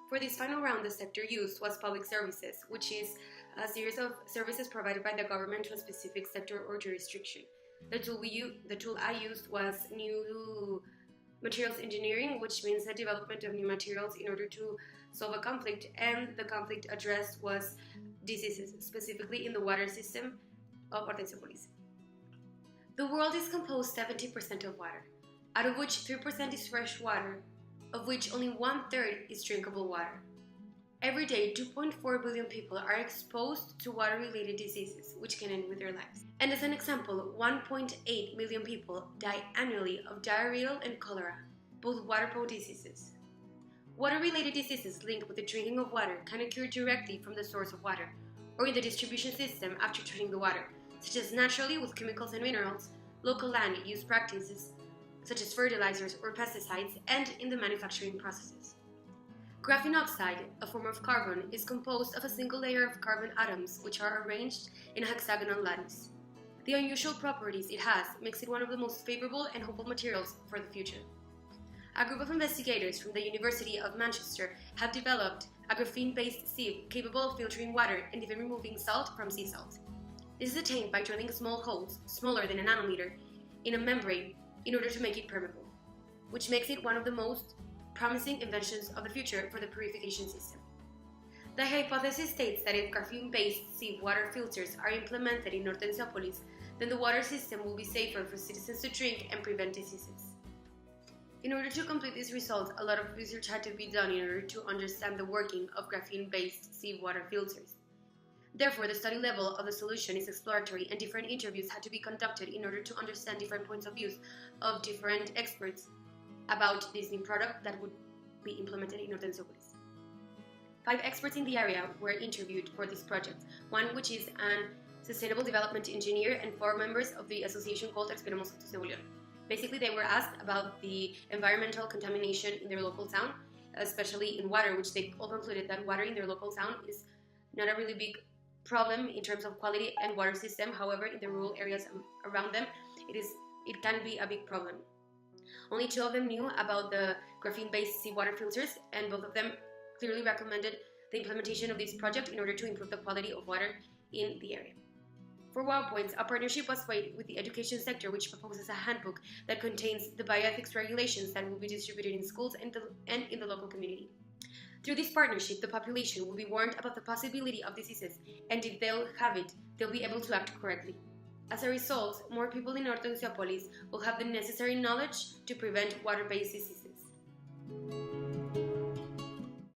For this final round, the sector used was public services, which is a series of services provided by the government to a specific sector or jurisdiction. The tool I used was new materials engineering, which means the development of new materials in order to solve a conflict, and the conflict addressed was diseases, specifically in the water system of Hortensiopolis. The world is composed 70% of water, out of which 3% is fresh water, of which only 1/3 is drinkable water. Every day, 2.4 billion people are exposed to water-related diseases, which can end with their lives. And as an example, 1.8 million people die annually of diarrheal and cholera, both waterborne diseases. Water-related diseases linked with the drinking of water can occur directly from the source of water, or in the distribution system after treating the water, such as naturally with chemicals and minerals, local land use practices, such as fertilizers or pesticides, and in the manufacturing processes. Graphene oxide, a form of carbon, is composed of a single layer of carbon atoms which are arranged in a hexagonal lattice. The unusual properties it has makes it one of the most favorable and hopeful materials for the future. A group of investigators from the University of Manchester have developed a graphene-based sieve capable of filtering water and even removing salt from sea salt. This is attained by drilling small holes, smaller than a nanometer, in a membrane in order to make it permeable, which makes it one of the most promising inventions of the future for the purification system. The hypothesis states that if graphene-based sieve water filters are implemented in Hortensiopolis, then the water system will be safer for citizens to drink and prevent diseases. In order to complete these results, a lot of research had to be done in order to understand the working of graphene-based sieve water filters. Therefore, the study level of the solution is exploratory, and different interviews had to be conducted in order to understand different points of view of different experts about this new product that would be implemented in Hortensiopolis. 5 experts in the area were interviewed for this project, one which is an sustainable development engineer and 4 members of the association called Esperemos Juntos de Nuevo León. Basically, they were asked about the environmental contamination in their local town, especially in water, which they all concluded that water in their local town is not a really big problem in terms of quality and water system. However, in the rural areas around them, it can be a big problem. Only 2 of them knew about the graphene-based seawater filters, and both of them clearly recommended the implementation of this project in order to improve the quality of water in the area. For WOW Points, a partnership was made with the education sector, which proposes a handbook that contains the bioethics regulations that will be distributed in schools and in the local community. Through this partnership, the population will be warned about the possibility of diseases, and if they'll have it, they'll be able to act correctly. As a result, more people in Hortensiopolis will have the necessary knowledge to prevent water-based diseases.